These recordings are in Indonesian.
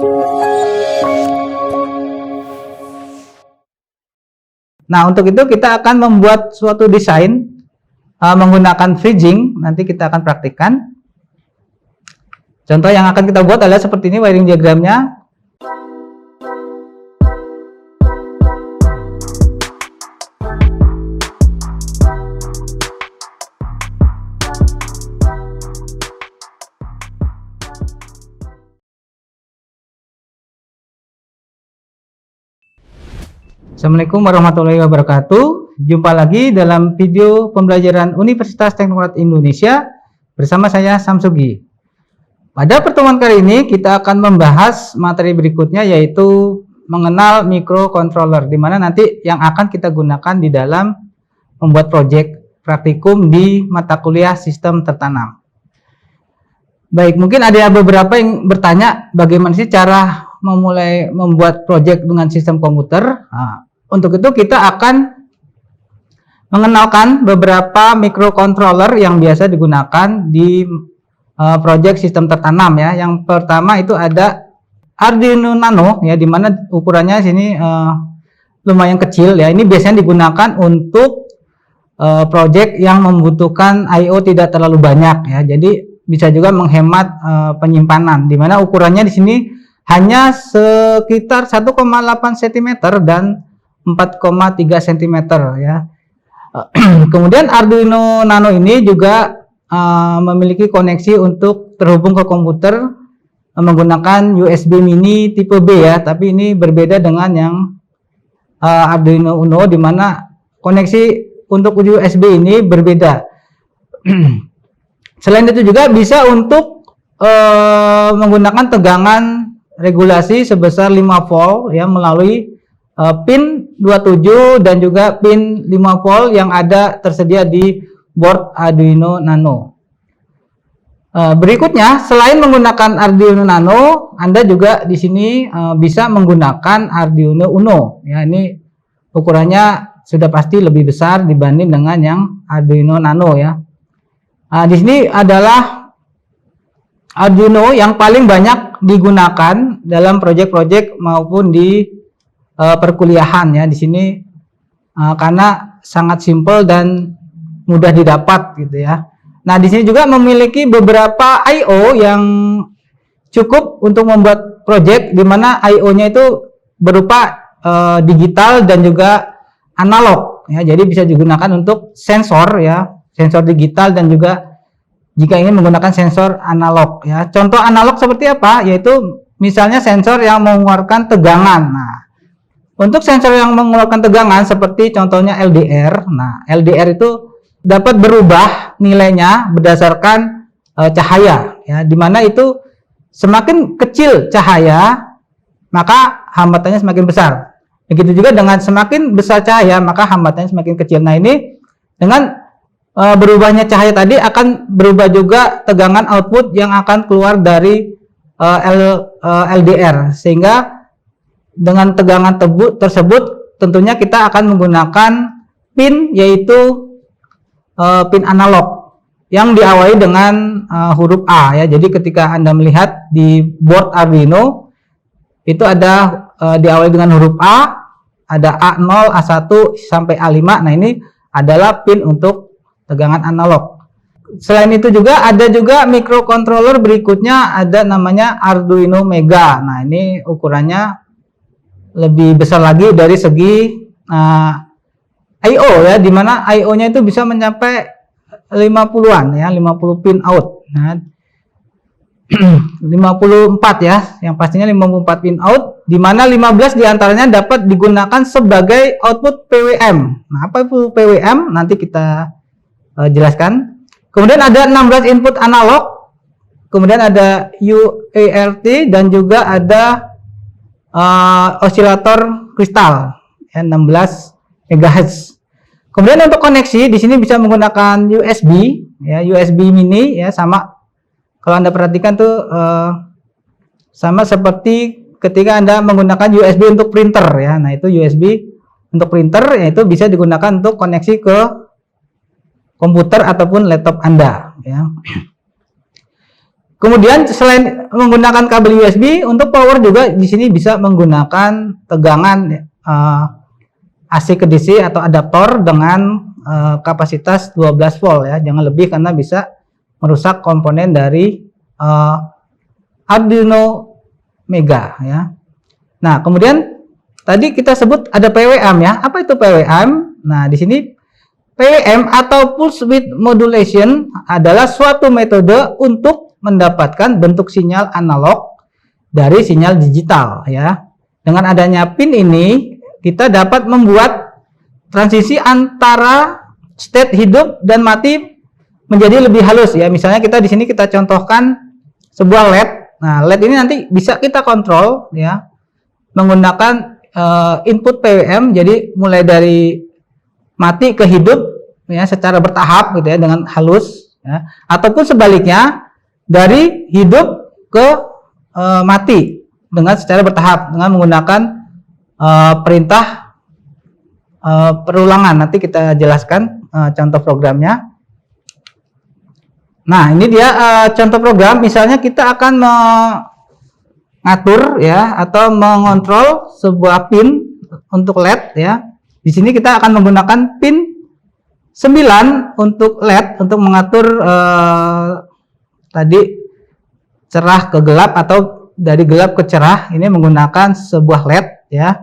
Nah, untuk itu kita akan membuat suatu desain menggunakan freezing. Nanti kita akan praktikkan. Contoh yang akan kita buat adalah seperti ini wiring diagramnya. Assalamualaikum warahmatullahi wabarakatuh. Jumpa lagi dalam video pembelajaran Universitas Teknokrat Indonesia bersama saya Samsugi. Pada pertemuan kali ini kita akan membahas materi berikutnya, yaitu mengenal microcontroller, di mana nanti yang akan kita gunakan di dalam membuat proyek praktikum di mata kuliah sistem tertanam. Baik, mungkin ada beberapa yang bertanya bagaimana sih cara memulai membuat proyek dengan sistem komputer. Nah, untuk itu kita akan mengenalkan beberapa microcontroller yang biasa digunakan di proyek sistem tertanam ya. Yang pertama itu ada Arduino Nano ya, di mana ukurannya sini lumayan kecil ya. Ini biasanya digunakan untuk proyek yang membutuhkan I/O tidak terlalu banyak ya. Jadi bisa juga menghemat penyimpanan, di mana ukurannya di sini hanya sekitar 1,8 cm dan 4,3 cm ya. Kemudian Arduino Nano ini juga memiliki koneksi untuk terhubung ke komputer menggunakan USB mini tipe B ya, tapi ini berbeda dengan yang Arduino Uno, di mana koneksi untuk USB ini berbeda. Selain itu juga bisa untuk menggunakan tegangan regulasi sebesar 5 volt ya, melalui pin 27 dan juga pin 5 volt yang ada tersedia di board Arduino Nano. Berikutnya, selain menggunakan Arduino Nano, Anda juga di sini bisa menggunakan Arduino Uno. Ya, ini ukurannya sudah pasti lebih besar dibanding dengan yang Arduino Nano ya. Di sini adalah Arduino yang paling banyak digunakan dalam proyek-proyek maupun di perkuliahan ya. Di sini karena sangat simpel dan mudah didapat gitu ya. Nah, di sini juga memiliki beberapa I/O yang cukup untuk membuat proyek, di mana I/O-nya itu berupa digital dan juga analog ya. Jadi bisa digunakan untuk sensor ya, sensor digital dan juga jika ingin menggunakan sensor analog ya. Contoh analog seperti apa? Yaitu misalnya sensor yang mengeluarkan tegangan. Nah, untuk sensor yang mengeluarkan tegangan seperti contohnya LDR. Nah, LDR itu dapat berubah nilainya berdasarkan cahaya ya, dimana itu semakin kecil cahaya maka hambatannya semakin besar. Begitu juga dengan semakin besar cahaya maka hambatannya semakin kecil. Nah, ini dengan berubahnya cahaya tadi akan berubah juga tegangan output yang akan keluar dari LDR, sehingga dengan tegangan tersebut tentunya kita akan menggunakan pin, yaitu pin analog yang diawali dengan huruf A ya. Jadi ketika Anda melihat di board Arduino itu ada diawali dengan huruf A, ada A0, A1 sampai A5. Nah, ini adalah pin untuk tegangan analog. Selain itu juga ada juga microcontroller berikutnya, ada namanya Arduino Mega. Nah, ini ukurannya lebih besar lagi dari segi I/O ya, dimana I/O-nya itu bisa mencapai 50-an ya, 50 pin out. Nah, 54 ya, yang pastinya 54 pin out, dimana 15 diantaranya dapat digunakan sebagai output PWM. Nah, apa itu PWM? Nanti kita jelaskan. Kemudian ada 16 input analog, kemudian ada UART dan juga ada osilator kristal ya, 16 MHz. Kemudian untuk koneksi di sini bisa menggunakan USB ya, USB mini ya, sama kalau Anda perhatikan tuh sama seperti ketika Anda menggunakan USB untuk printer ya. Nah, itu USB untuk printer yaitu bisa digunakan untuk koneksi ke komputer ataupun laptop Anda ya. Kemudian selain menggunakan kabel USB untuk power juga di sini bisa menggunakan tegangan AC ke DC atau adaptor dengan kapasitas 12 volt ya, jangan lebih karena bisa merusak komponen dari Arduino Mega ya. Nah, kemudian tadi kita sebut ada PWM ya. Apa itu PWM? Nah, di sini PWM atau Pulse Width Modulation adalah suatu metode untuk mendapatkan bentuk sinyal analog dari sinyal digital ya. Dengan adanya pin ini kita dapat membuat transisi antara state hidup dan mati menjadi lebih halus ya. Misalnya kita di sini kita contohkan sebuah LED. Nah, LED ini nanti bisa kita kontrol ya menggunakan input PWM. Jadi mulai dari mati ke hidup ya secara bertahap gitu ya dengan halus ya. Ataupun sebaliknya dari hidup ke mati dengan secara bertahap dengan menggunakan perintah perulangan. Nanti kita jelaskan contoh programnya. Nah, ini dia contoh program. Misalnya kita akan mengatur ya atau mengontrol sebuah pin untuk LED ya. Di sini kita akan menggunakan pin 9 untuk LED untuk mengatur tadi cerah ke gelap atau dari gelap ke cerah. Ini menggunakan sebuah LED ya.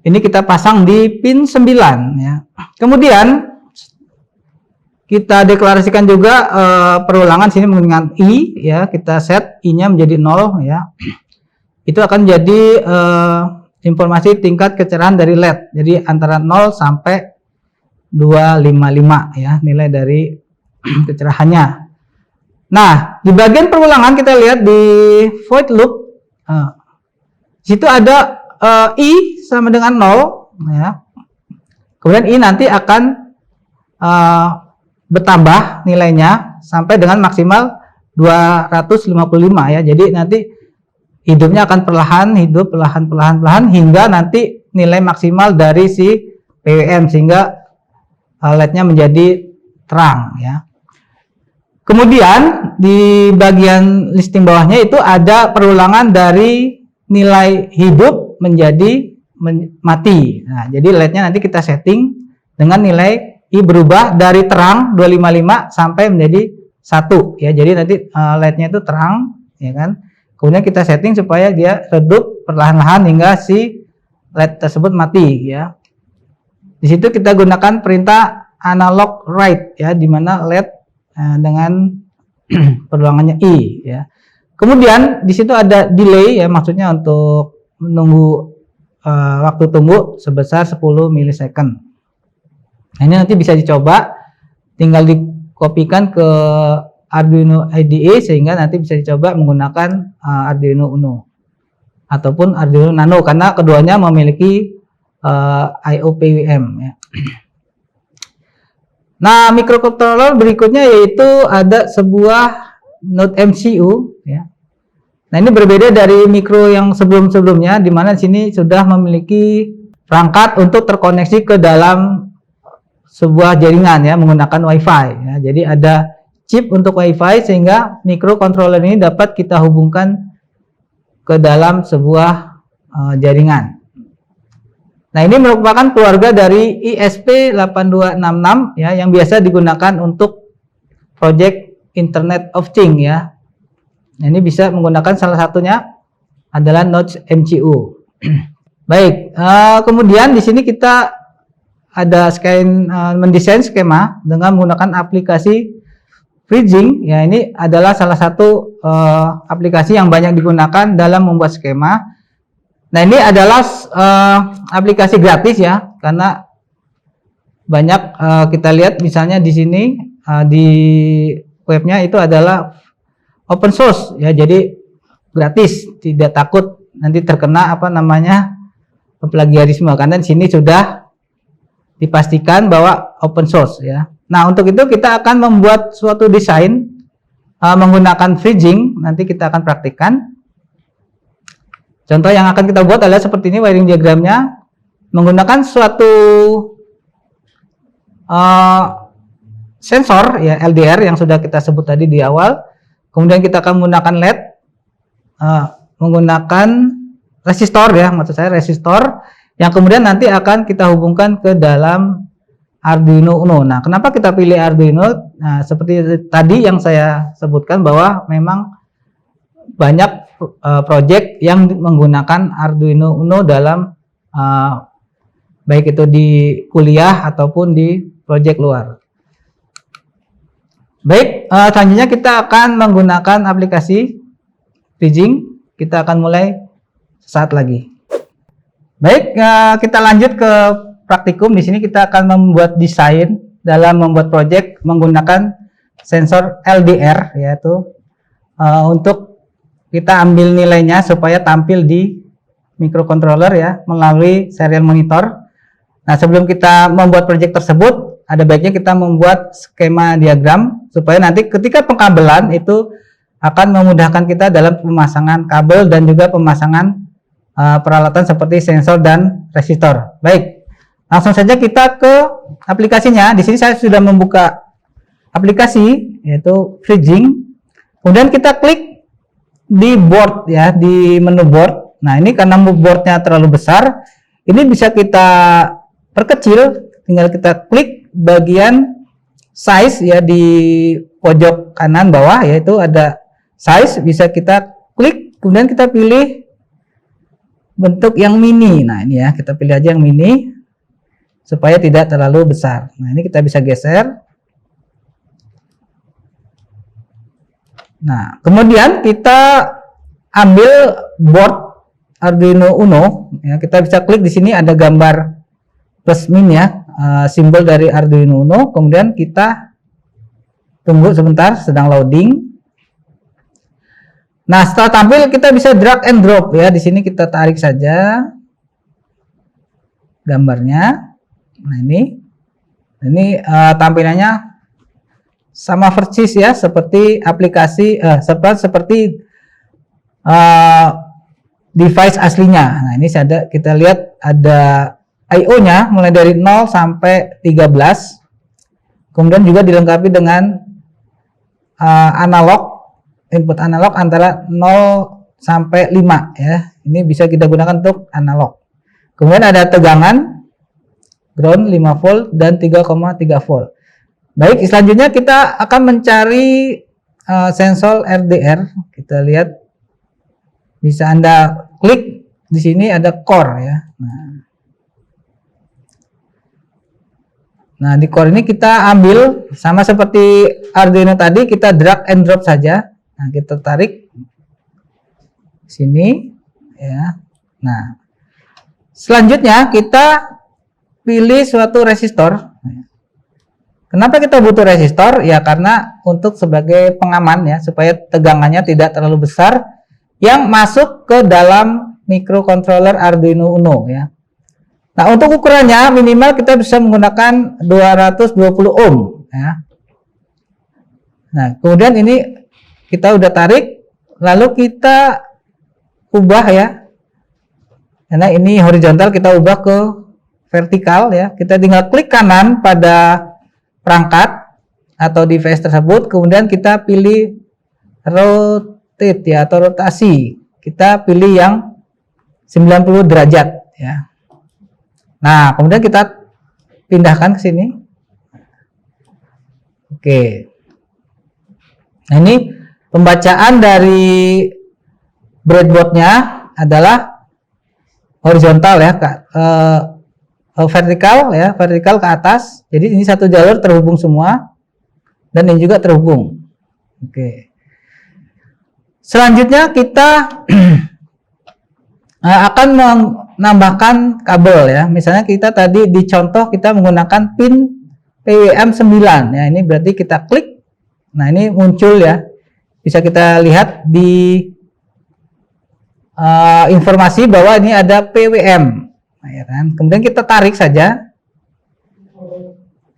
Ini kita pasang di pin 9 ya. Kemudian kita deklarasikan juga perulangan sini menggunakan I ya, kita set I-nya menjadi 0 ya. Itu akan jadi informasi tingkat kecerahan dari LED. Jadi antara 0 sampai 255 ya nilai dari kecerahannya. Nah, di bagian perulangan kita lihat di void loop. Situ ada I sama dengan 0 ya. Kemudian I nanti akan bertambah nilainya sampai dengan maksimal 255 ya. Jadi nanti hidupnya akan perlahan hidup perlahan hingga nanti nilai maksimal dari si PWM sehingga LED-nya menjadi terang ya. Kemudian di bagian listing bawahnya itu ada perulangan dari nilai hidup menjadi mati. Nah, jadi LED-nya nanti kita setting dengan nilai I berubah dari terang 255 sampai menjadi 1 ya. Jadi nanti LED-nya itu terang ya kan. Kemudian kita setting supaya dia redup perlahan-lahan hingga si LED tersebut mati ya. Di situ kita gunakan perintah analog write ya, di mana LED dengan perulangannya I ya. Kemudian di situ ada delay ya, maksudnya untuk menunggu waktu tunggu sebesar 10 milisecond. Nah, ini nanti bisa dicoba, tinggal dikopikan ke Arduino IDE sehingga nanti bisa dicoba menggunakan Arduino Uno ataupun Arduino Nano karena keduanya memiliki I/O PWM ya. Nah, microcontroller berikutnya yaitu ada sebuah node MCU ya. Nah, ini berbeda dari mikro yang sebelum-sebelumnya di mana di sini sudah memiliki perangkat untuk terkoneksi ke dalam sebuah jaringan ya menggunakan WiFi ya. Jadi ada chip untuk WiFi sehingga microcontroller ini dapat kita hubungkan ke dalam sebuah jaringan. Nah, ini merupakan keluarga dari ISP8266 ya yang biasa digunakan untuk project Internet of Things ya. Nah, ini bisa menggunakan salah satunya adalah node MCU. Baik, kemudian di sini kita ada mendesain skema dengan menggunakan aplikasi Bridging ya. Ini adalah salah satu aplikasi yang banyak digunakan dalam membuat skema. Nah, ini adalah aplikasi gratis ya, karena banyak kita lihat misalnya di sini di webnya itu adalah open source ya, jadi gratis, tidak takut nanti terkena plagiarisme karena di sini sudah dipastikan bahwa open source ya. Nah, untuk itu kita akan membuat suatu desain menggunakan bridging, nanti kita akan praktikkan. Contoh yang akan kita buat adalah seperti ini wiring diagramnya, menggunakan suatu sensor ya LDR yang sudah kita sebut tadi di awal. kemudian kita akan menggunakan LED, menggunakan resistor ya, maksud saya resistor yang kemudian nanti akan kita hubungkan ke dalam Arduino Uno. Nah, kenapa kita pilih Arduino? Nah, seperti tadi yang saya sebutkan bahwa memang banyak project yang menggunakan Arduino Uno dalam baik itu di kuliah ataupun di project luar. Baik, selanjutnya kita akan menggunakan aplikasi bridging. Kita akan mulai saat lagi. Baik, kita lanjut ke praktikum. Di sini kita akan membuat desain dalam membuat project menggunakan sensor LDR, yaitu untuk kita ambil nilainya supaya tampil di microcontroller ya melalui serial monitor. Nah, sebelum kita membuat project tersebut, ada baiknya kita membuat skema diagram supaya nanti ketika pengkabelan itu akan memudahkan kita dalam pemasangan kabel dan juga pemasangan peralatan seperti sensor dan resistor. Baik, langsung saja kita ke aplikasinya. Di sini saya sudah membuka aplikasi yaitu bridging. Kemudian kita klik di board ya, di menu board. Nah, ini karena boardnya terlalu besar, ini bisa kita perkecil. Tinggal kita klik bagian size ya di pojok kanan bawah, yaitu ada size, bisa kita klik, kemudian kita pilih bentuk yang mini. Nah, ini ya, kita pilih aja yang mini supaya tidak terlalu besar. Nah, ini kita bisa geser. Nah, kemudian kita ambil board Arduino Uno ya, kita bisa klik di sini ada gambar plus min ya, simbol dari Arduino Uno. Kemudian kita tunggu sebentar, sedang loading. Nah, setelah tampil kita bisa drag and drop ya. Di sini kita tarik saja gambarnya. Nah, ini tampilannya sama persis ya seperti aplikasi seperti device aslinya. Nah, ini kita lihat ada I/O-nya mulai dari 0 sampai 13. Kemudian juga dilengkapi dengan input analog antara 0 sampai 5 ya. Ini bisa kita gunakan untuk analog. Kemudian ada tegangan ground 5 volt dan 3,3 volt. Baik, selanjutnya kita akan mencari sensor LDR. Kita lihat, bisa Anda klik di sini ada core ya. Nah, di core ini kita ambil sama seperti Arduino tadi, kita drag and drop saja. Nah, kita tarik sini ya. Nah, selanjutnya kita pilih suatu resistor. Kenapa kita butuh resistor? Ya karena untuk sebagai pengaman ya, supaya tegangannya tidak terlalu besar yang masuk ke dalam microcontroller Arduino Uno ya. Nah, untuk ukurannya minimal kita bisa menggunakan 220 ohm ya. Nah, kemudian ini kita udah tarik, lalu kita ubah ya. Karena ini horizontal, kita ubah ke vertikal ya. Kita tinggal klik kanan pada perangkat atau device tersebut, kemudian kita pilih rotate ya atau rotasi. Kita pilih yang 90 derajat ya. Nah, kemudian kita pindahkan ke sini. Oke. Nah, ini pembacaan dari breadboardnya adalah horizontal ya, vertikal ya, vertikal ke atas. Jadi ini satu jalur terhubung semua dan ini juga terhubung. Oke. Selanjutnya kita akan menambahkan kabel ya. Misalnya kita tadi di contoh kita menggunakan pin PWM 9 ya. Ini berarti kita klik. Nah, ini muncul ya. Bisa kita lihat di informasi bahwa ini ada PWM. Nah, ya kan? Kemudian kita tarik saja.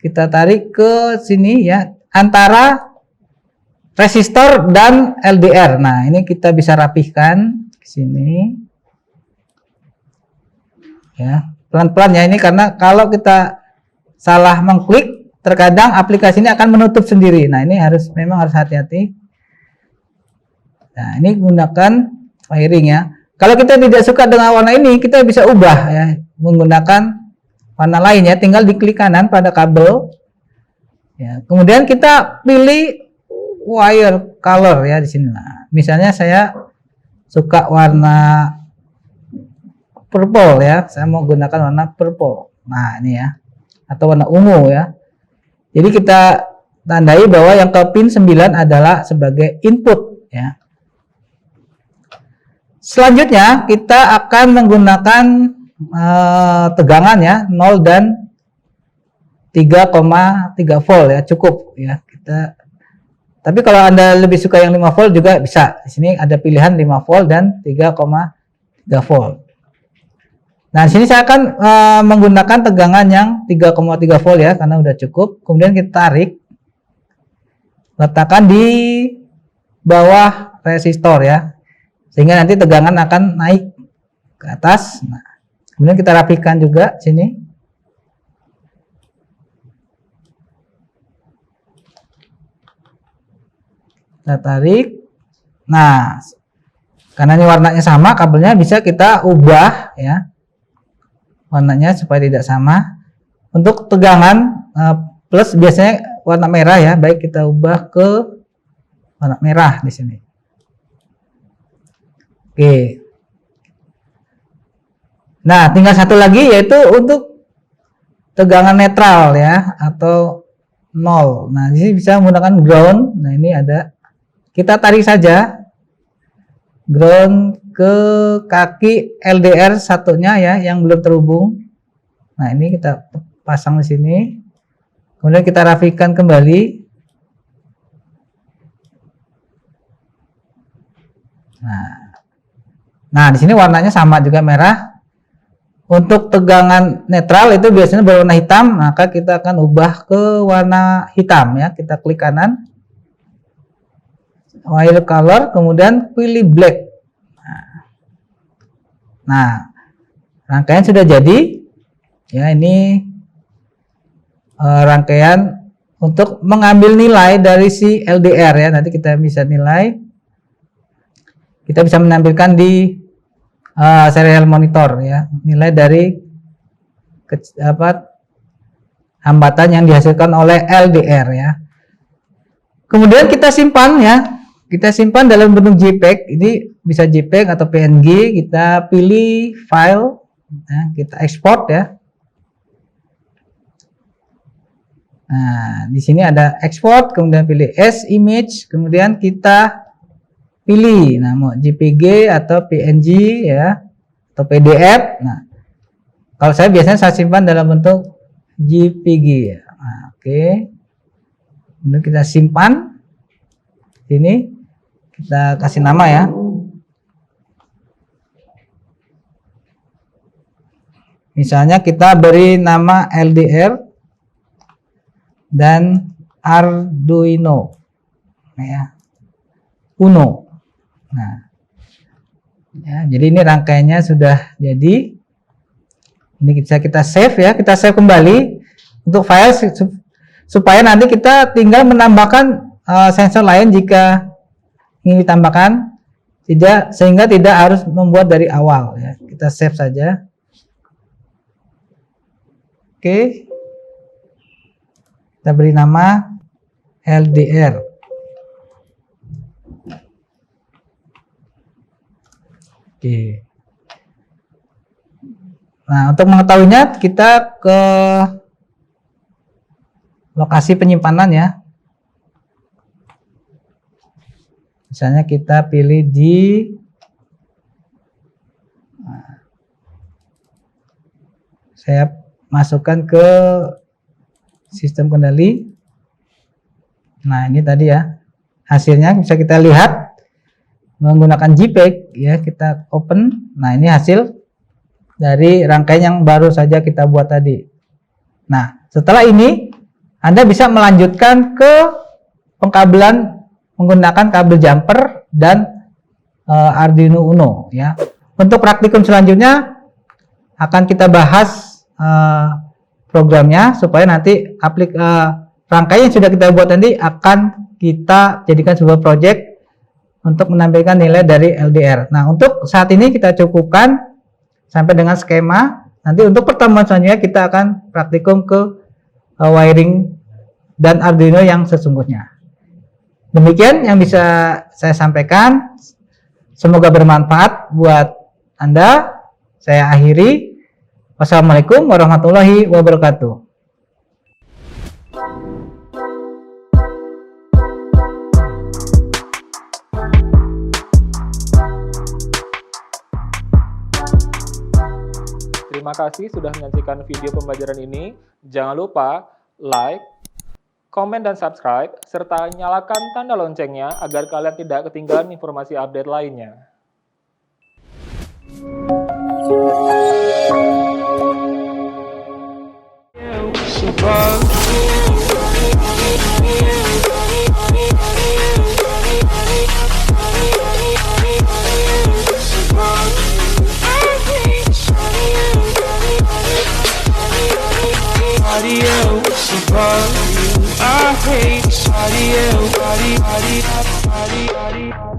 Kita tarik ke sini ya, antara resistor dan LDR. Nah, ini kita bisa rapihkan ke sini. Ya, pelan-pelan ya, ini karena kalau kita salah mengklik terkadang aplikasi ini akan menutup sendiri. Nah, ini memang harus hati-hati. Nah, ini gunakan wiring ya. Kalau kita tidak suka dengan warna ini, kita bisa ubah ya, menggunakan warna lain ya. Tinggal diklik kanan pada kabel. Ya, kemudian kita pilih wire color ya di sini. Nah, misalnya saya suka warna purple ya. Saya mau gunakan warna purple. Nah, ini ya. Atau warna ungu ya. Jadi kita tandai bahwa yang ke pin 9 adalah sebagai input ya. Selanjutnya kita akan menggunakan tegangan ya 0 dan 3,3 volt ya, cukup ya. Tapi kalau Anda lebih suka yang 5 volt juga bisa. Di sini ada pilihan 5 volt dan 3,3 volt. Nah, di sini saya akan menggunakan tegangan yang 3,3 volt ya, karena udah cukup. Kemudian kita tarik, letakkan di bawah resistor ya, sehingga nanti tegangan akan naik ke atas. Nah, kemudian kita rapikan juga sini. Kita tarik. Nah, karena ini warnanya sama, kabelnya bisa kita ubah ya, warnanya supaya tidak sama. Untuk tegangan plus biasanya warna merah ya, baik kita ubah ke warna merah di sini. Oke. Nah, tinggal satu lagi yaitu untuk tegangan netral ya, atau 0. Nah, di sini bisa menggunakan ground. Nah, ini ada, kita tarik saja ground ke kaki LDR satunya ya, yang belum terhubung. Nah, ini kita pasang di sini. Kemudian kita rapikan kembali. Nah, di sini warnanya sama juga merah. Untuk tegangan netral itu biasanya berwarna hitam, maka kita akan ubah ke warna hitam ya. Kita klik kanan, wire color, kemudian pilih black. Nah, rangkaian sudah jadi ya. Ini rangkaian untuk mengambil nilai dari si LDR ya. Nanti kita bisa nilai, kita bisa menampilkan di serial monitor ya, nilai dari hambatan yang dihasilkan oleh LDR ya. Kemudian kita simpan ya, kita simpan dalam bentuk JPEG. Ini bisa JPEG atau PNG. Kita pilih file ya, kita ekspor ya. Nah, di sini ada export, kemudian pilih as image, kemudian kita pilih, nah mau JPG atau PNG ya, atau PDF. Nah, kalau saya biasanya saya simpan dalam bentuk JPG ya. Nah, oke. Kemudian kita simpan. Ini kita kasih nama ya. Misalnya kita beri nama LDR dan Arduino ya, Uno. Nah, ya, jadi ini rangkaiannya sudah jadi. Ini bisa kita save ya, kita save kembali untuk file supaya nanti kita tinggal menambahkan sensor lain jika ingin ditambahkan, sehingga tidak harus membuat dari awal ya. Kita save saja. Oke, kita beri nama LDR. Oke. Nah, untuk mengetahuinya kita ke lokasi penyimpanan ya. Misalnya kita pilih di saya masukkan ke sistem kendali. Nah, ini tadi ya hasilnya, bisa kita lihat menggunakan JPEG ya. Kita open. Nah, ini hasil dari rangkaian yang baru saja kita buat tadi. Nah, setelah ini Anda bisa melanjutkan ke pengkabelan menggunakan kabel jumper dan Arduino Uno ya. Untuk praktikum selanjutnya akan kita bahas programnya, supaya nanti rangkaian yang sudah kita buat nanti akan kita jadikan sebuah project untuk menampilkan nilai dari LDR. Nah, untuk saat ini kita cukupkan sampai dengan skema. Nanti untuk pertemuan selanjutnya kita akan praktikum ke wiring dan Arduino yang sesungguhnya. Demikian yang bisa saya sampaikan. Semoga bermanfaat buat Anda. Saya akhiri. Wassalamualaikum warahmatullahi wabarakatuh. Terima kasih sudah menyaksikan video pembelajaran ini. Jangan lupa like, komen, dan subscribe, serta nyalakan tanda loncengnya agar kalian tidak ketinggalan informasi update lainnya. I hate